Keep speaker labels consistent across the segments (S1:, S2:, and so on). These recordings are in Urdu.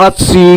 S1: 80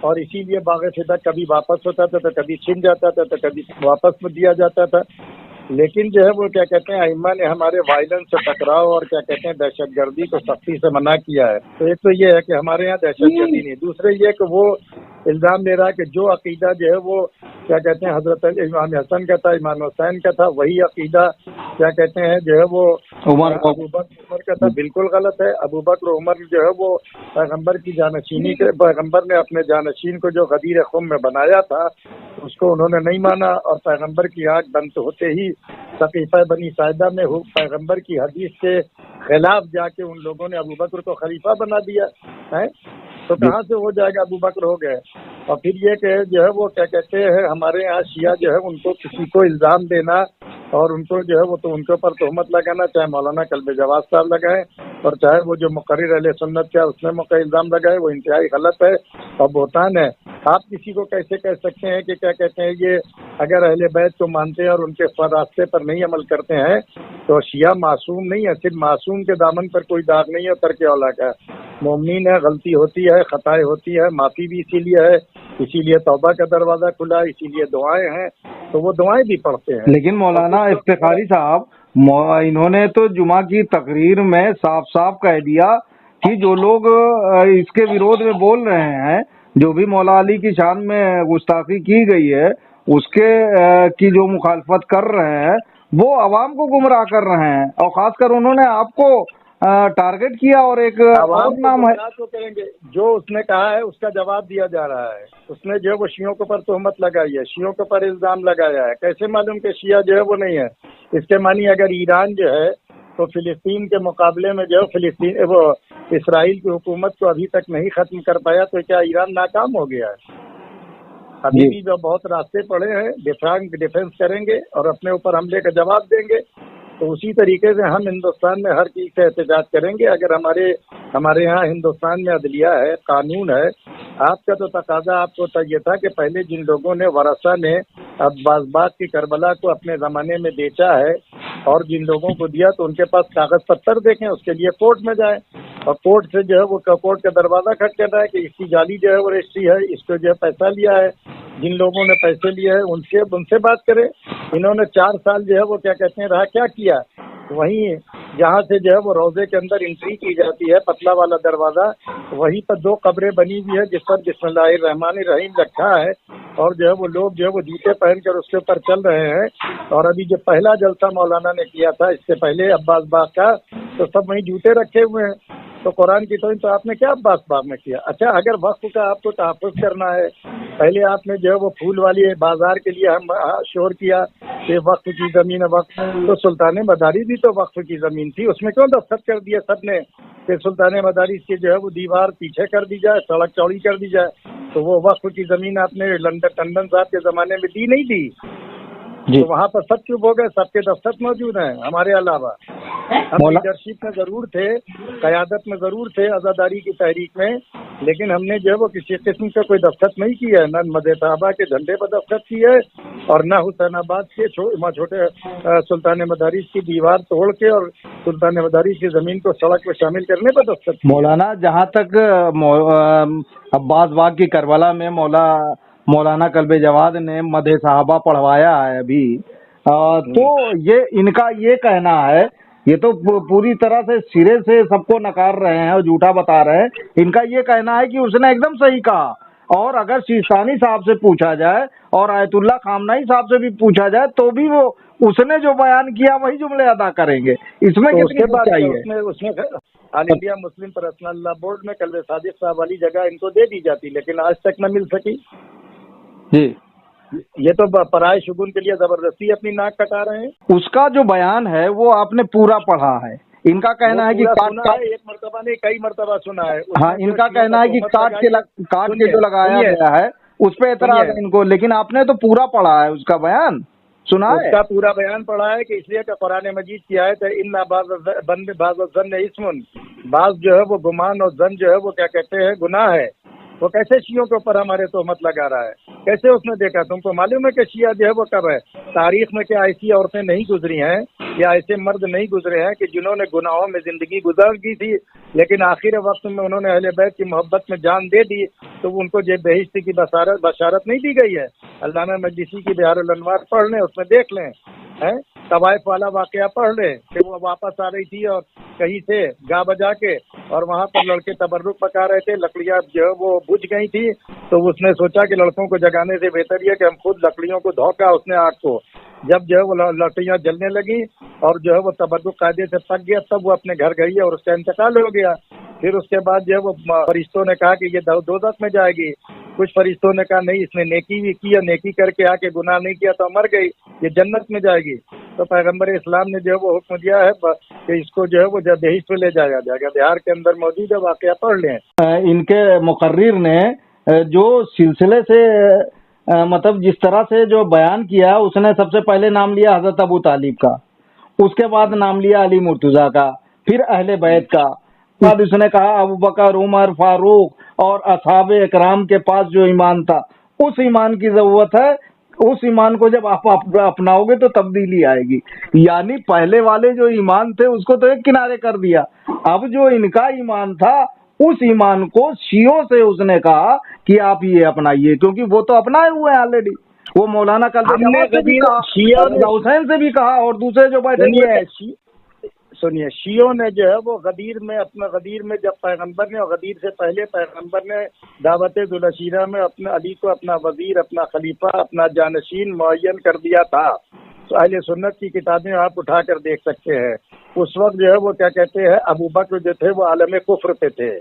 S2: اور اسی لیے باغ فدا کبھی واپس ہوتا تھا تو کبھی چھن جاتا تھا تو کبھی واپس دیا جاتا تھا. لیکن جو ہے وہ کیا کہتے ہیں ائمہ نے ہمارے وائلنس سے ٹکراؤ اور کیا کہتے ہیں دہشت گردی کو سختی سے منع کیا ہے. تو ایک تو یہ ہے کہ ہمارے یہاں دہشت گردی نہیں. دوسرے یہ کہ وہ الزام لے رہا ہے کہ جو عقیدہ جو ہے وہ کیا کہتے ہیں حضرت امام حسن کا تھا، امام حسین کا تھا، وہی عقیدہ کیا کہتے ہیں جو ہے وہ ابو بکر عمر کا تھا. بالکل غلط ہے. ابو بکر عمر جو ہے وہ پیغمبر کی جانشینی کے پیغمبر نے اپنے جانشین کو جو غدیر خم میں بنایا تھا اس کو انہوں نے نہیں مانا، اور پیغمبر کی آنکھ بند ہوتے ہی سقیفہ بنی ساعدہ میں پیغمبر کی حدیث کے خلاف جا کے ان لوگوں نے ابو بکر کو خلیفہ بنا دیا ہے. تو کہاں سے ہو جائے گا؟ ابو بکر ہو گئے. اور پھر یہ کہ جو ہے وہ کیا کہتے ہیں ہمارے یہاں شیعہ جو ہے ان کو کسی کو الزام دینا اور ان کو جو ہے وہ تو ان کے اوپر تہمت لگانا، چاہے مولانا کلب جواز صاحب لگائے اور چاہے وہ جو مقرر اہل سنت کا اس نے الزام لگائے، وہ انتہائی غلط ہے اور بہتان ہے. آپ کسی کو کیسے کہہ سکتے ہیں کہ کیا کہتے ہیں یہ اگر اہل بیت کو مانتے ہیں اور ان کے راستے پر نہیں عمل کرتے ہیں تو شیعہ معصوم نہیں ہے. صرف معصوم کے دامن پر کوئی داغ نہیں ہے ترک اولا کا. مومنین ہے، غلطی ہوتی ہے، خطائیں ہوتی ہے، معافی بھی اسی لیے ہے، اسی لیے توبہ کا دروازہ کھلا، اسی لیے دعائیں ہیں تو وہ دعائیں بھی پڑھتے ہیں.
S1: لیکن مولانا افتخاری صاحب انہوں نے تو جمعہ کی تقریر میں صاف صاف کہہ دیا کہ جو لوگ اس کے وروਧ میں بول رہے ہیں، جو بھی مولا علی کی شان میں گستاخی کی گئی ہے اس کے کی جو مخالفت کر رہے ہیں وہ عوام کو گمراہ کر رہے ہیں، اور خاص کر انہوں نے آپ کو ٹارگٹ کیا اور ایک اور نام ہے
S2: تو کریں گے. جو اس نے کہا ہے اس کا جواب دیا جا رہا ہے. اس نے جو ہے وہ شیعوں کے اوپر تہمت لگائی ہے، شیعوں کے اوپر الزام لگایا ہے. کیسے معلوم کہ شیعہ جو ہے وہ نہیں ہے؟ اس کے معنی اگر ایران جو ہے تو فلسطین کے مقابلے میں جو فلسطین وہ اسرائیل کی حکومت کو ابھی تک نہیں ختم کر پایا تو کیا ایران ناکام ہو گیا ہے؟ ابھی بھی جو بہت راستے پڑے ہیں، ڈیفینس کریں گے اور اپنے اوپر حملے کا جواب دیں گے. تو اسی طریقے سے ہم ہندوستان میں ہر چیز سے احتجاج کریں گے. اگر ہمارے یہاں ہندوستان میں عدلیہ ہے، قانون ہے. آپ کا تو تقاضا آپ کو یہ تھا کہ پہلے جن لوگوں نے ورثہ نے عباس باغ کی کربلا کو اپنے زمانے میں بیچا ہے اور جن لوگوں کو دیا تو ان کے پاس کاغذ پتر دیکھیں، اس کے لیے کورٹ میں جائیں اور کورٹ سے جو ہے وہ کورٹ کا دروازہ کھٹکھٹاتا ہے کہ اس کی جعلی جو ہے وہ رجسٹری ہے، اس کو جو ہے پیسہ لیا ہے. جن لوگوں نے پیسے لیے ہیں ان سے بات کریں. انہوں نے 4 سال جو ہے وہ کیا کہتے ہیں رہا کیا کیا؟ وہیں جہاں سے جو ہے وہ روزے کے اندر انٹری کی جاتی ہے، پتلا والا دروازہ، وہیں پر 2 قبریں بنی ہوئی ہے جس پر بسم اللہ الرحمن الرحیم لکھا ہے اور جو ہے وہ لوگ جو ہے وہ جوتے پہن کر اس کے اوپر چل رہے ہیں. اور ابھی جو پہلا جلسہ مولانا نے کیا تھا اس سے پہلے عباس باغ کا تو سب وہیں جوتے رکھے ہوئے ہیں. تو قرآن کی توہین تو آپ نے کیا عباس باغ میں کیا؟ اچھا اگر وقف کا آپ کو تحفظ کرنا ہے، پہلے آپ نے جو ہے وہ پھول والی بازار کے لیے ہم شور کیا کہ وقف کی زمین ہے وقف، تو سلطان مداری بھی تو وقف کی زمین تھی، اس میں کیوں دستخط کر دیا سب نے کہ سلطان مداری کی جو ہے وہ دیوار پیچھے کر دی جائے، سڑک چوڑی کر دی جائے؟ تو وہ وقف کی زمین آپ نے ٹنڈن صاحب کے زمانے میں دی نہیں دی؟ تو وہاں پر سب چپ ہو گئے، سب کے دستخط موجود ہیں ہمارے علاوہ. ہم لیڈرشپ میں ضرور تھے، قیادت میں ضرور تھے آزاداری کی تحریک میں، لیکن ہم نے جو ہے وہ کسی قسم کا کوئی دستخط نہیں کیا ہے. نہ مدح صحابہ کے جھنڈے پر دستخط کیے اور نہ حسین آباد کے چھوٹے سلطان مدارس کی دیوار توڑ کے اور سلطان مدارس کی زمین کو سڑک میں شامل کرنے پر دستخط.
S1: مولانا جہاں تک عباس باغ کی کربلا میں مولانا کلب جواد نے مدح صحابہ پڑھوایا ہے ابھی، تو یہ ان کا یہ کہنا ہے، یہ تو پوری طرح سے سرے سے سب کو نکار رہے ہیں اور جھوٹا بتا رہے ہیں. ان کا یہ کہنا ہے کہ اس نے ایک دم صحیح کہا، اور اگر سیستانی صاحب سے پوچھا جائے اور آیت اللہ خامنہئی صاحب سے بھی پوچھا جائے تو بھی وہ اس نے جو بیان کیا وہی جملے ادا کریں گے. اس میں کتنی سچائی ہے؟
S2: اس میں آل انڈیا مسلم پرسنل لا بورڈ میں کلب صادق صاحب والی جگہ ان کو دے دی جاتی، لیکن آج تک نہ مل سکی.
S1: جی
S2: یہ تو پرائے شگون کے لیے زبردستی اپنی ناک کٹا رہے ہیں.
S1: اس کا جو بیان ہے وہ آپ نے پورا پڑھا ہے. ان کا کہنا ہے کہ
S2: ایک مرتبہ نہیں کئی مرتبہ سنا ہے.
S1: ہاں، ان کا کہنا ہے کہ کاٹ کے جو لگایا گیا ہے اس پہ اعتراض ہے ان کو، لیکن آپ نے تو پورا پڑھا ہے اس کا بیان سنا ہے.
S2: اس کا پورا بیان پڑھا ہے کہ اس لیے کہ قرآن مجید کی آیت ہے ان بعض الظن اسم، بعض جو ہے وہ گمان اور ظن جو ہے وہ کیا کہتے ہیں گناہ ہے. وہ کیسے شیعوں کے اوپر ہمارے تہمت لگا رہا ہے؟ کیسے اس نے دیکھا؟ تم کو معلوم ہے کہ شیعہ جو ہے وہ کب ہے؟ تاریخ میں کیا ایسی عورتیں نہیں گزری ہیں یا ایسے مرد نہیں گزرے ہیں کہ جنہوں نے گناہوں میں زندگی گزار کی تھی لیکن آخر وقت میں انہوں نے اہل بیت کی محبت میں جان دے دی تو ان کو یہ بہشت کی بشارت نہیں دی گئی ہے. علامہ مجلسی کی بہار الانوار پڑھ لیں, اس میں دیکھ لیں. طوائف والا واقعہ پڑھ لیں کہ وہ واپس آ رہی تھی اور کہیں سے گا بجا کے اور وہاں پر لڑکے تبرک پکا رہے تھے, لکڑیاں جو ہے وہ بجھ گئی تھی تو اس نے سوچا کہ لڑکوں کو جگانے سے بہتر یہ کہ ہم خود لکڑیوں کو دھوکا اس نے آگ کو. جب جو ہے وہ لکڑیاں جلنے لگیں اور جو ہے وہ تبرک قاعدے سے پک گیا تب وہ اپنے گھر گئی اور اس کا انتقال ہو گیا. پھر اس کے بعد جو ہے وہ فرشتوں نے کہا کہ یہ دوزخ میں جائے گی. کچھ فرشتوں نے کہا نہیں, اس نے نیکی بھی کی, نیکی کر کے آ کے گناہ نہیں کیا تو مر گئی, یہ جنت میں جائے گی. تو پیغمبر اسلام نے جو ہے وہ حکم دیا ہے کہ اس کو جو ہے وہ بہشت میں لے جایا جائے گا. بہار کے اندر موجود ہے, واقعہ پڑھ لیں.
S1: ان کے مقرر نے جو سلسلے سے مطلب جس طرح سے جو بیان کیا, اس نے سب سے پہلے نام لیا حضرت ابو طالب کا, اس کے بعد نام لیا علی مرتضیٰ کا, پھر اہل بیت کا, بعد اس نے کہا ابو بکر, عمر, فاروق اور اصحاب اکرام کے پاس جو ایمان تھا اس ایمان کی ضرورت ہے. اس ایمان کو جب آپ اپناؤ گے تو تبدیلی آئے گی. یعنی پہلے والے جو ایمان تھے اس کو تو ایک کنارے کر دیا, اب جو ان کا ایمان تھا اس ایمان کو شیعوں سے اس نے کہا کہ آپ یہ اپنائیے, کیونکہ وہ تو اپنائے ہوئے ہیں آلریڈی. وہ مولانا قلب جماعت سے بھی کہا, حسین سے بھی کہا, اور دوسرے جو بیٹھے
S2: سنیے, شیعوں نے جو ہے وہ غدیر میں جب پیغمبر نے, اور غدیر سے پہلے پیغمبر نے دعوت ذوالعشیرہ میں اپنے علی کو اپنا وزیر, اپنا خلیفہ, اپنا جانشین معین کر دیا تھا. تو اہل سنت کی کتابیں آپ اٹھا کر دیکھ سکتے ہیں. اس وقت جو ہے وہ کیا کہتے ہیں, ابو بکر جو تھے وہ عالم کفر پہ تھے,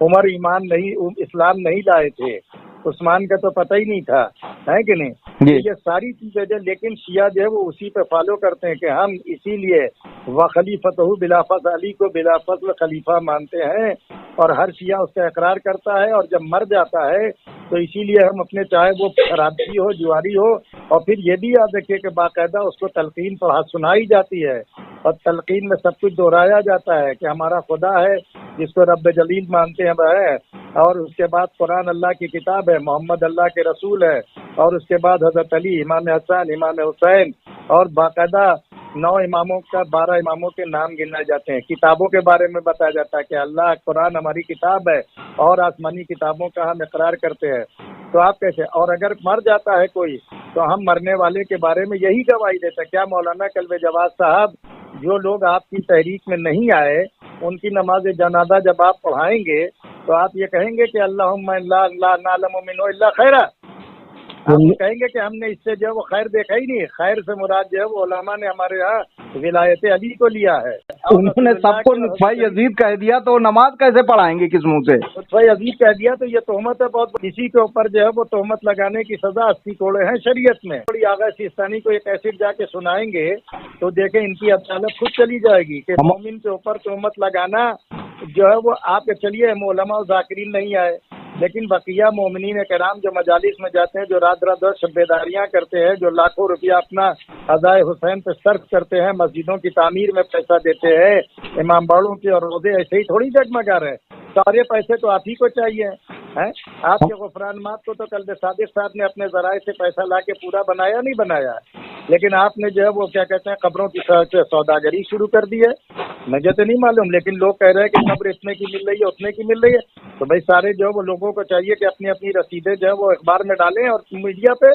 S2: عمر اسلام نہیں لائے تھے, عثمان کا تو پتہ ہی نہیں تھا, ہے کہ نہیں. یہ ساری چیزیں جو, لیکن شیعہ جو ہے وہ اسی پہ فالو کرتے ہیں کہ ہم اسی لیے وخلیفتہ بلا فضل, علی کو بلا فضل خلیفہ مانتے ہیں, اور ہر شیعہ اس کا اقرار کرتا ہے, اور جب مر جاتا ہے تو اسی لیے ہم اپنے, چاہے وہ شرابی ہو, جواری ہو, اور پھر یہ بھی یاد رکھیے کہ باقاعدہ اس کو تلقین سنائی جاتی ہے, اور تلقین میں سب کچھ دہرایا جاتا ہے کہ ہمارا خدا ہے جس کو رب جلیل مانتے ہیں وہ ہے, اور اس کے بعد قرآن اللہ کی کتاب ہے, محمد اللہ کے رسول ہے, اور اس کے بعد حضرت علی, امام حسن, امام حسین, اور باقاعدہ 9 اماموں کا 12 اماموں کے نام گنائے جاتے ہیں. کتابوں کے بارے میں بتایا جاتا ہے کہ اللہ قرآن ہماری کتاب ہے اور آسمانی کتابوں کا ہم اقرار کرتے ہیں. تو آپ کیسے, اور اگر مر جاتا ہے کوئی تو ہم مرنے والے کے بارے میں یہی گواہی دیتے ہیں. کیا مولانا قلب جواد صاحب, جو لوگ آپ کی تحریک میں نہیں آئے ان کی نماز جنازہ جب آپ پڑھائیں گے تو آپ یہ کہیں گے کہ اللہم لا نعلم منہ الا خیرا, آپ کہیں گے کہ ہم نے اس سے جو ہے وہ خیر دیکھا ہی نہیں. خیر سے مراد جو ہے وہ علماء نے ہمارے یہاں ولایت علی کو لیا ہے.
S1: انہوں نے سب کو نطفہ یزید کہہ دیا تو نماز کیسے پڑھائیں گے کس منہ سے؟
S2: نطفہ یزید کہہ دیا تو یہ تہمت ہے بہت. کسی کے اوپر جو ہے وہ تہمت لگانے کی سزا 80 کوڑے ہیں شریعت میں. تھوڑی آغا سیستانی کو ایک ایسڈ جا کے سنائیں گے تو دیکھیں ان کی عدالت خود چلی جائے گی کہ مومن کے اوپر تہمت لگانا جو ہے وہ آپ کے, چلیے علماء و ذاکرین نہیں آئے, لیکن بقیہ مومنین کرام جو مجالس میں جاتے ہیں, جو رات رات بیداریاں کرتے ہیں, جو لاکھوں روپیہ اپنا ادائے حسین پہ صرف کرتے ہیں, مسجدوں کی تعمیر میں پیسہ دیتے ہیں, امام باڑوں کے اور روزے ایسے ہی تھوڑی جگمگا رہے. سارے پیسے تو آپ ہی کو چاہیے ہیں. آپ کے غفران مات کو تو قلب صادق صاحب نے اپنے ذرائع سے پیسہ لا کے پورا بنایا نہیں بنایا, لیکن آپ نے جو ہے وہ کیا کہتے ہیں قبروں کی سوداگری شروع کر دی ہے. مجھے تو نہیں معلوم, لیکن لوگ کہہ رہے ہیں کہ قبر اتنے کی مل رہی ہے, اتنے کی مل رہی ہے. تو بھائی سارے جو ہے وہ لوگوں کو چاہیے کہ اپنی اپنی رسیدیں جو ہے وہ اخبار میں ڈالیں اور میڈیا پہ.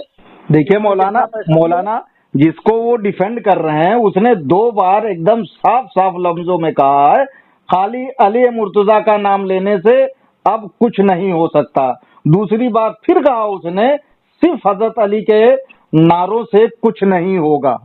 S1: دیکھیے مولانا جس کو وہ ڈیفینڈ کر رہے ہیں اس نے 2 بار ایک دم صاف لفظوں میں کہا ہے خالی علی مرتضیٰ کا نام لینے سے اب کچھ نہیں ہو سکتا. دوسری بار پھر کہا اس نے صرف حضرت علی کے نعروں سے کچھ نہیں ہوگا,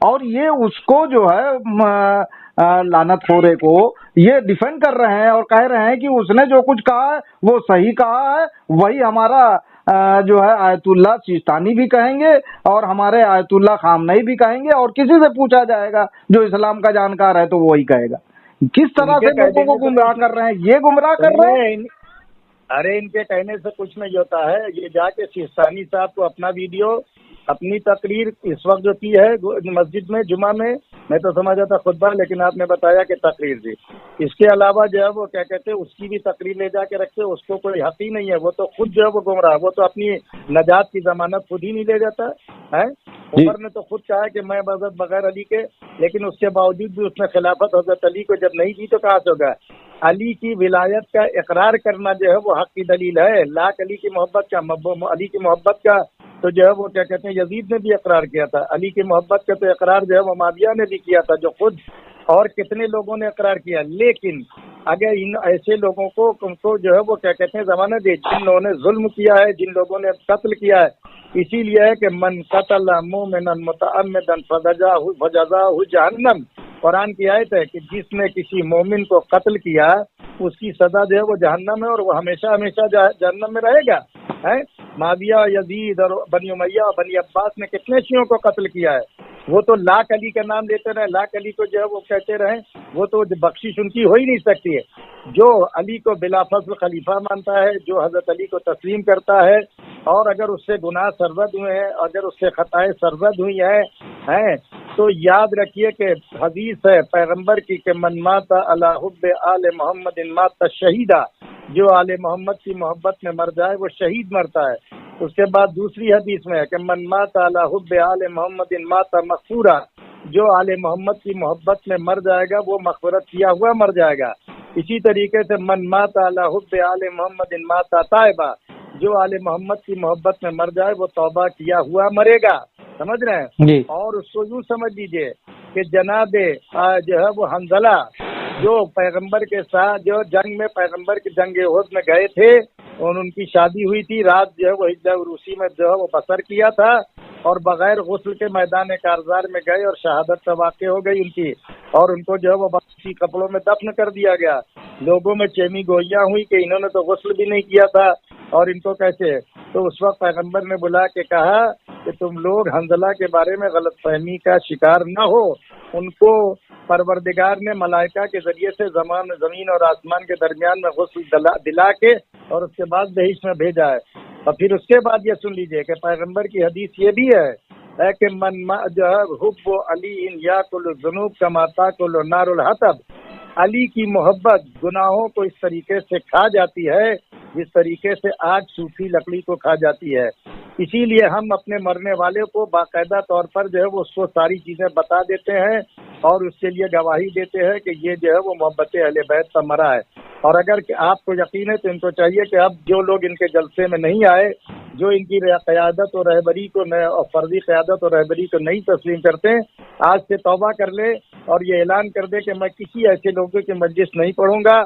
S1: اور یہ اس کو جو ہے لعنت خورے کو یہ ڈیفینڈ کر رہے ہیں اور کہہ رہے ہیں کہ اس نے جو کچھ کہا ہے وہ صحیح کہا ہے, وہی ہمارا جو ہے آیت اللہ سیستانی بھی کہیں گے اور ہمارے آیت اللہ خامنئی بھی کہیں گے, اور کسی سے پوچھا جائے گا جو اسلام کا جانکار ہے تو وہی کہے گا. کس طرح سے لوگوں کو گمراہ کر رہے ہیں, یہ گمراہ کر رہے ہیں.
S2: ارے ان کے کہنے سے کچھ نہیں ہوتا ہے. یہ جا کے سیستانی صاحب کو اپنا ویڈیو, اپنی تقریر اس وقت جو کی ہے مسجد میں جمعہ میں تو سمجھا تھا خطبہ, لیکن آپ نے بتایا کہ تقریر دی. اس کے علاوہ جو ہے وہ کیا کہتے ہیں اس کی بھی تقریر لے جا کے رکھتے, اس کو کوئی حق ہی نہیں ہے. وہ تو خود جو ہے وہ گمراہ, وہ تو اپنی نجات کی ضمانت خود ہی نہیں لے جاتا ہے. عمر نے تو خود کہا کہ میں بغیر علی کے، لیکن اس کے باوجود بھی اس نے خلافت حضرت علی کو جب نہیں دی تو کہاں سے ہوگا؟ علی کی ولایت کا اقرار کرنا جو ہے وہ حق کی دلیل ہے۔ لاکھ علی کی محبت کا، علی کی محبت کا تو جو ہے وہ کیا کہتے ہیں یزید نے بھی اقرار کیا تھا، علی کی محبت کا تو اقرار جو ہے وہ معاویہ نے بھی کیا تھا، جو خود اور کتنے لوگوں نے اقرار کیا۔ لیکن اگر ان ایسے لوگوں کو ان کو جو ہے وہ کیا کہتے ہیں ضمانت دے، جن لوگوں نے ظلم کیا ہے، جن لوگوں نے قتل کیا ہے، اسی لیے ہے کہ من قتل مؤمنا متعمدا فجزاؤہ جہنم، قرآن کی آیت ہے کہ جس نے کسی مومن کو قتل کیا اس کی سزا جو ہے وہ جہنم ہے، اور وہ ہمیشہ ہمیشہ جہنم میں رہے گا۔ معاویہ، یزید اور بنی امیہ اور بنی عباس نے کتنے شیعوں کو قتل کیا ہے، وہ تو لاکھ علی کا نام لیتے رہے، لاکھ علی کو جو ہے وہ کہتے رہے، وہ تو بخشش ان کی ہو ہی نہیں سکتی ہے۔ جو علی کو بلا فضل خلیفہ مانتا ہے، جو حضرت علی کو تسلیم کرتا ہے، اور اگر اس سے گناہ سرزد ہوئے ہیں، اگر اس سے خطائیں سرزد ہوئی ہیں تو یاد رکھیے کہ حدیث ہے پیغمبر کی کہ من مات علی حب آل محمد مات شہیدہ، جو آل محمد کی محبت میں مر جائے وہ شہید مرتا ہے۔ اس کے بعد دوسری حدیث میں ہے کہ من مات علی حب آل محمد مات مغفورا، جو آل محمد کی محبت میں مر جائے گا وہ مغفرت کیا ہوا مر جائے گا۔ اسی طریقے سے من مات علی حب آل محمد مات تائبہ، جو آل محمد کی محبت میں مر جائے وہ توبہ کیا ہوا مرے گا۔ سمجھ رہے ہیں
S1: جی۔
S2: اور اس کو یوں سمجھ لیجئے کہ جناب جو ہے وہ حنظلہ جو پیغمبر کے ساتھ جو جنگ میں پیغمبر کی جنگ احد میں گئے تھے اور ان کی شادی ہوئی تھی، رات جو ہے وہ حجہ عروسی میں جو ہے وہ بسر کیا تھا، اور بغیر غسل کے میدان کارزار میں گئے اور شہادت واقع ہو گئی ان کی، اور ان کو جو ہے وہ باسی کپڑوں میں دفن کر دیا گیا۔ لوگوں میں چیمی گوئیاں ہوئی کہ انہوں نے تو غسل بھی نہیں کیا تھا اور ان کو کیسے، تو اس وقت پیغمبر نے بلا کے کہا کہ تم لوگ حنظلہ کے بارے میں غلط فہمی کا شکار نہ ہو، ان کو پروردگار نے ملائکہ کے ذریعے سے زمین اور آسمان کے درمیان میں غسل دلا کے اور اس کے بعد بہشت میں بھیجا ہے۔ اور پھر اس کے بعد یہ سن لیجئے کہ پیغمبر کی حدیث یہ بھی ہے کہ من جو ہے حب علی یاکل الذنوب کما تاکل نار الحطب، علی کی محبت گناہوں کو اس طریقے سے کھا جاتی ہے جس طریقے سے آگ سوکھی لکڑی کو کھا جاتی ہے۔ اسی لیے ہم اپنے مرنے والے کو باقاعدہ طور پر جو ہے وہ اس کو ساری چیزیں بتا دیتے ہیں اور اس کے لیے گواہی دیتے ہیں کہ یہ جو ہے وہ محبت اہل بیت پر مرا ہے۔ اور اگر آپ کو یقین ہے تو ان کو چاہیے کہ اب جو لوگ ان کے جلسے میں نہیں آئے، جو ان کی قیادت اور رہبری کو اور فرضی قیادت اور رہبری کو نہیں تسلیم کرتے، آج سے توبہ کر لے اور یہ اعلان کر دے کہ میں کسی ایسے لوگوں کی مجلس نہیں پڑھوں گا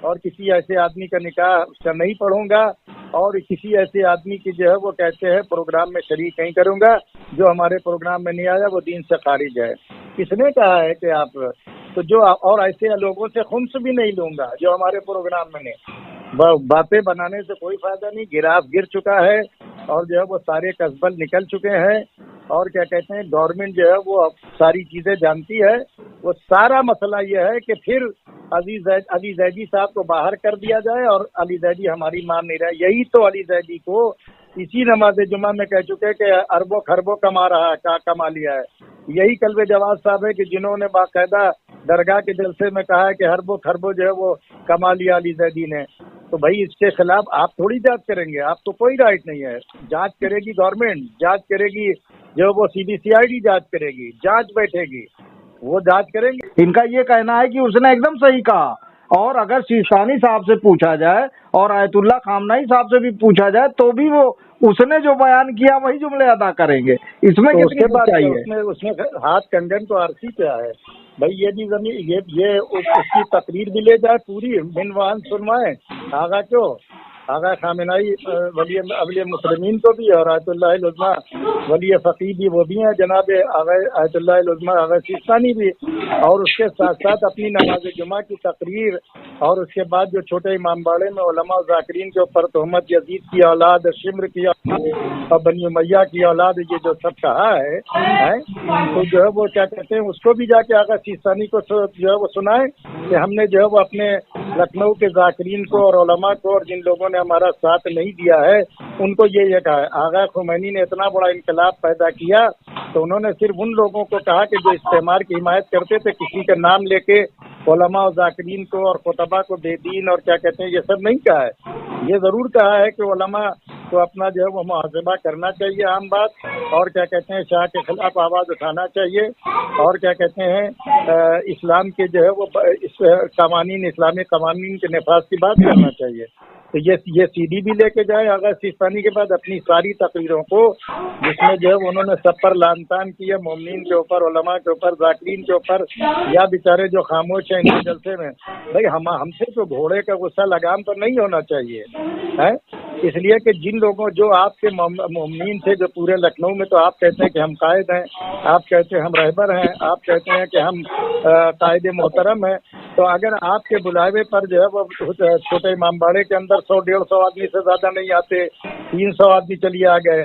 S2: اور کسی ایسے آدمی کا نکاح اس کا نہیں پڑھوں گا اور کسی ایسے آدمی کی جو ہے وہ کہتے ہیں پروگرام میں شریک نہیں کروں گا، جو ہمارے پروگرام میں نہیں آیا وہ دین سے خارج ہے۔ کس نے کہا ہے کہ آپ تو جو اور ایسے لوگوں سے خمس بھی نہیں لوں گا جو ہمارے پروگرام میں نہیں۔ باتیں بنانے سے کوئی فائدہ نہیں، گراف گر چکا ہے اور جو ہے وہ سارے قصبل نکل چکے ہیں، اور کیا کہتے ہیں گورنمنٹ جو ہے وہ ساری چیزیں جانتی ہے۔ وہ سارا مسئلہ یہ ہے کہ پھر علی زیدی صاحب کو باہر کر دیا جائے اور علی زیدی ہماری مان نہیں رہا۔ یہی تو علی زیدی کو اسی نماز جمعہ میں کہہ چکے کہ اربوں خربوں کما لیا ہے۔ یہی قلب جواز صاحب ہے کہ جنہوں نے باقاعدہ درگاہ کے جلسے میں کہا ہے کہ اربوں خربوں جو ہے وہ کما لیا علی زیدی نے۔ تو بھائی اس کے خلاف آپ تھوڑی جانچ کریں گے، آپ کو کوئی رائٹ نہیں ہے۔ جانچ کرے گی گورنمنٹ، جانچ کرے گی جو وہ CBCID جانچ کرے گی، جانچ بیٹھے گی، وہ جانچ کریں گے۔
S1: ان کا یہ کہنا ہے کہ اس نے ایک دم صحیح کہا، اور اگر سیستانی صاحب سے پوچھا جائے اور آیت اللہ خامنہئی صاحب سے بھی پوچھا جائے تو بھی وہ اس نے جو بیان کیا وہی جملے ادا کریں گے۔ اس میں
S2: اس کے بعد
S1: چاہیے
S2: اس میں ہاتھ کنگن تو عرصی پہ ہے بھائی، یہ بھی زمین یہ اس کی تقریر بھی لے جائے پوری عنوان سنوائے آغا کو، آغا خامنہئی ولی مسلمین کو بھی اور آیت اللہ العظمی ولی فقیہ بھی وہ بھی ہیں جناب آغا آیت اللہ العظمی آغا سیستانی بھی، اور اس کے ساتھ ساتھ اپنی نماز جمعہ کی تقریر اور اس کے بعد جو چھوٹے امام باڑے میں علماء و ذاکرین کے اوپر تہمت یزید کی اولاد، شمر کی اولاد اور بنی امیہ کی اولاد یہ جو سب کہا ہے تو جو ہے وہ کیا کہتے ہیں اس کو بھی جا کے آغا سیستانی کو جو ہے وہ سنائے کہ ہم نے جو ہے وہ اپنے لکھنؤ کے ذاکرین کو اور علماء کو اور جن لوگوں نے ہمارا ساتھ نہیں دیا ہے ان کو یہ کہا ہے۔ آغا خمینی نے اتنا بڑا انقلاب پیدا کیا تو انہوں نے صرف ان لوگوں کو کہا کہ جو استعمار کی حمایت کرتے تھے کسی کا نام لے کے علماء و ذاکرین کو اور خطبہ کو بے دین اور کیا کہتے ہیں یہ سب نہیں کہا ہے۔ یہ ضرور کہا ہے کہ علماء تو اپنا جو ہے وہ محاسبہ کرنا چاہیے، عام بات، اور کیا کہتے ہیں شاہ کے خلاف آواز اٹھانا چاہیے، اور کیا کہتے ہیں اسلام کے جو ہے وہ قوانین، اسلامی قوانین کے نفاذ کی بات کرنا چاہیے۔ تو یہ سی ڈی بھی لے کے جائیں اگر سیستانی کے بعد اپنی ساری تقریروں کو، جس میں جو ہے انہوں نے سب پر لعن طعن کی ہے، مومنین کے اوپر، علماء کے اوپر، ذاکرین کے اوپر، یا بیچارے جو خاموش ہیں ان کے جلسے میں، بھائی ہم سے تو گھوڑے کا غصہ لگام تو نہیں ہونا چاہیے ہے، اس لیے کہ جن لوگوں جو آپ کے مومنین تھے جو پورے لکھنؤ میں، تو آپ کہتے ہیں کہ ہم قائد ہیں، آپ کہتے ہیں ہم رہبر ہیں، آپ کہتے ہیں کہ ہم قائد محترم ہیں، تو اگر آپ کے بلاوے پر جو ہے وہ چھوٹے امام باڑے کے اندر 100-150 آدمی سے زیادہ نہیں آتے، 300 آدمی چلیے آ گئے،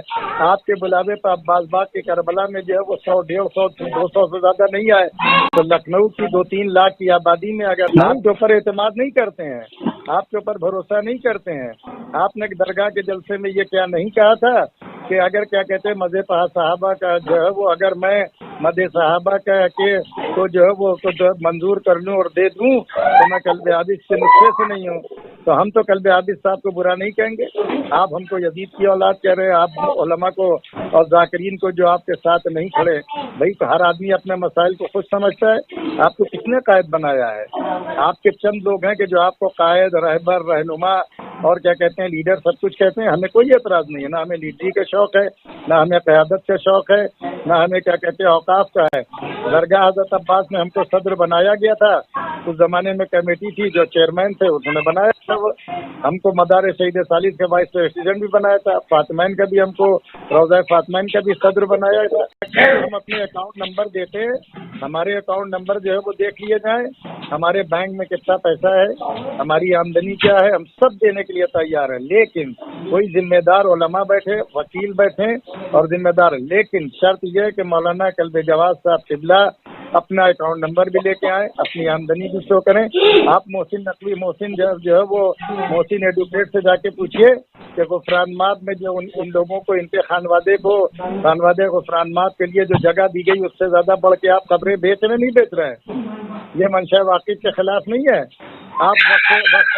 S2: آپ کے بلاوے پر عباس باغ کے کربلا میں جو ہے وہ 100-150-200 سے زیادہ نہیں آئے، تو لکھنؤ کی 2-3 لاکھ کی آبادی میں اگر آپ کے اوپر اعتماد نہیں کرتے ہیں، آپ کے اوپر بھروسہ نہیں کرتے ہیں، آپ نے درگاہ کے جلسے میں یہ کیا نہیں کہا تھا کہ اگر کیا کہتے ہیں مدح صحابہ کا جو ہے وہ، اگر میں مدح صحابہ کا کہ تو جو ہے وہ منظور کر لوں اور دے دوں تو میں قلب عابد کے نسخے سے نہیں ہوں، تو ہم تو قلب عابد صاحب کو برا نہیں کہیں گے، آپ ہم کو یزید کی اولاد کہہ رہے ہیں، آپ علماء کو اور ذاکرین کو جو آپ کے ساتھ نہیں کھڑے، بھائی تو ہر آدمی اپنے مسائل کو خود سمجھتا ہے، آپ کو کس نے قائد بنایا ہے؟ آپ کے چند لوگ ہیں کہ جو آپ کو قائد، رہبر، رہنما اور کیا کہتے ہیں لیڈر سب کچھ کہتے ہیں، ہمیں کوئی اعتراض نہیں ہے، نہ ہمیں لیڈری کا شوق ہے، نہ ہمیں قیادت کا شوق ہے، نہ ہمیں کیا کہتے ہیں اوقاف کا ہے۔ درگاہ حضرت عباس میں ہم کو صدر بنایا گیا تھا، اس زمانے میں کمیٹی تھی، جو چیئرمین تھے انہوں نے بنایا تھا، وہ ہم کو مدار شہید ثالث کے وائس پریزیڈنٹ بھی بنایا تھا، فاطمین کا بھی ہم کو روضہ فاطمین کا بھی صدر بنایا تھا۔ ہم اپنے اکاؤنٹ نمبر دیتے، ہمارے اکاؤنٹ نمبر جو ہے وہ دیکھ لیے جائیں، ہمارے بینک میں کتنا پیسہ ہے، ہماری آمدنی کیا ہے، ہم سب دینے کے لیے تیار ہیں، لیکن کوئی ذمہ دار علماء بیٹھے، وکیل بیٹھے اور ذمہ دار، لیکن شرط یہ ہے کہ مولانا کلب جواز صاحب قبلہ اپنا اکاؤنٹ نمبر بھی لے کے آئیں، اپنی آمدنی بھی شو کریں۔ آپ محسن نقوی، محسن جو ہے وہ محسن ایڈوکیٹ سے جا کے پوچھیے کہ غفران مات میں جو ان لوگوں کو، ان کے خانوادے غفران مات کے لیے جو جگہ دی گئی، اس سے زیادہ بڑھ کے آپ قبریں بیچ رہے نہیں بیچ رہے ہیں، یہ منشا واقف کے خلاف نہیں ہے۔ آپ وقف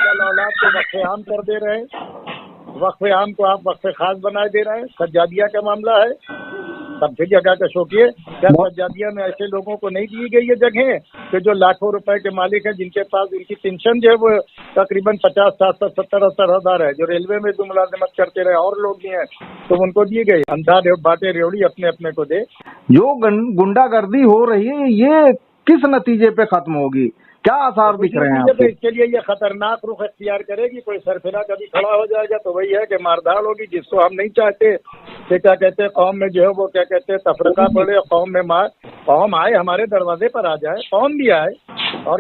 S2: اولاد کو وقف عام کر دے رہے ہیں، وقف عام کو آپ وقف خاص بنا دے رہے ہیں، سجادیہ کا معاملہ ہے، سب سے جگہ کا شوقیے، کیا سجادیہ میں ایسے لوگوں کو نہیں دی گئی یہ جگہیں کہ جو لاکھوں روپے کے مالک ہیں، جن کے پاس ان کی پینشن جو ہے وہ تقریباً 50, 60, 70, 80 ہزار ہے، جو ریلوے میں جو ملازمت کرتے رہے اور لوگ بھی ہیں، تو ان کو دی گئی، اندھا باٹے ریوڑی اپنے اپنے کو دے۔
S1: جو گنڈا گردی ہو رہی ہے یہ کس نتیجے پہ ختم ہوگی؟ کیا آثار دکھ رہے ہیں آپ کو؟
S2: اس کے لیے یہ خطرناک رخ اختیار کرے گی، کوئی سرفراہ کبھی کھڑا ہو جائے گا تو وہی ہے کہ مارداڑ ہوگی، جس کو ہم نہیں چاہتے کہ کیا کہتے ہیں قوم میں جو ہے وہ کیا کہتے ہیں تفرقہ پڑے، قوم میں قوم آئے، ہمارے دروازے پر آ جائے، قوم بھی آئے اور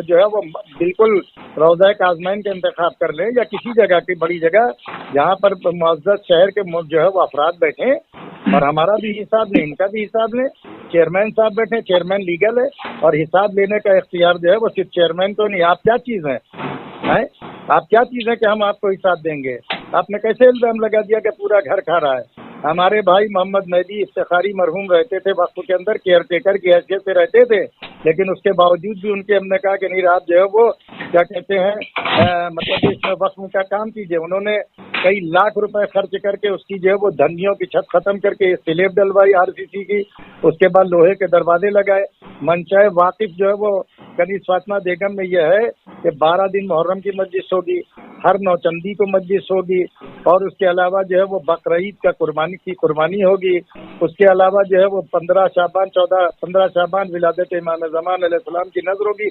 S2: جو ہے وہ بالکل روضہ کاظمین کا انتخاب کر لیں، یا کسی جگہ کی بڑی جگہ جہاں پر معزز شہر کے جو ہے وہ افراد بیٹھیں، اور ہمارا بھی حساب لیں، ان کا بھی حساب لیں، چیئرمین صاحب بیٹھے، چیئرمین لیگل ہے، اور حساب لینے کا اختیار جو ہے وہ صرف چیئرمین کو نہیں۔ آپ کیا چیز ہیں؟ آپ کیا چیز ہے کہ ہم آپ کو حساب دیں گے؟ آپ نے کیسے الزام لگا دیا کہ پورا گھر کھا رہا ہے؟ ہمارے بھائی محمد مہدی افتخاری مرحوم رہتے تھے وقف کے اندر، کیئر ٹیکر کی حیثیت سے رہتے تھے، لیکن اس کے باوجود بھی ان کے ہم نے کہا کہ نہیں، آپ جو ہے وہ کیا کہتے ہیں مطلب اس میں وقف کا کام کیجیے۔ انہوں نے کئی لاکھ روپے خرچ کر کے اس کی جو ہے وہ دھنیوں کی چھت ختم کر کے سلیب ڈلوائی RCC کی، اس کے بعد لوہے کے دروازے لگائے۔ منشاء واقف جو ہے وہ کنیز فاطمہ بیگم میں یہ ہے کہ 12 دن محرم کی مجلس ہوگی، ہر نوچندی کو مجلس ہوگی، اور اس کے علاوہ جو ہے وہ بقرعید کا قربانی ہوگی، اس کے علاوہ جو ہے وہ 15 شعبان ولادت امام زمان علیہ السلام کی نظر ہوگی۔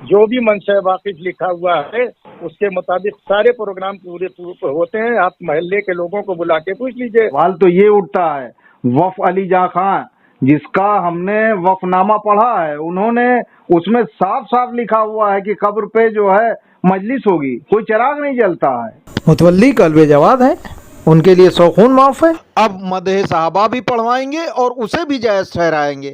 S2: جو بھی منشاء واقف لکھا ہوا ہے اس کے مطابق سارے پروگرام پورے ہوتے ہیں۔ آپ محلے کے لوگوں کو بلا کے پوچھ لیجئے۔
S1: سوال تو یہ اٹھتا ہے، وف علی جاں خان جس کا ہم نے وف نامہ پڑھا ہے، انہوں نے اس میں صاف صاف لکھا ہوا ہے کہ قبر پہ جو ہے مجلس ہوگی، کوئی چراغ نہیں جلتا ہے۔ متولی قلب جواد ہیں، ان کے لیے 100 خون معاف ہے۔ اب مدح صحابہ بھی پڑھوائیں گے اور اسے بھی جائز ٹھہرائیں گے۔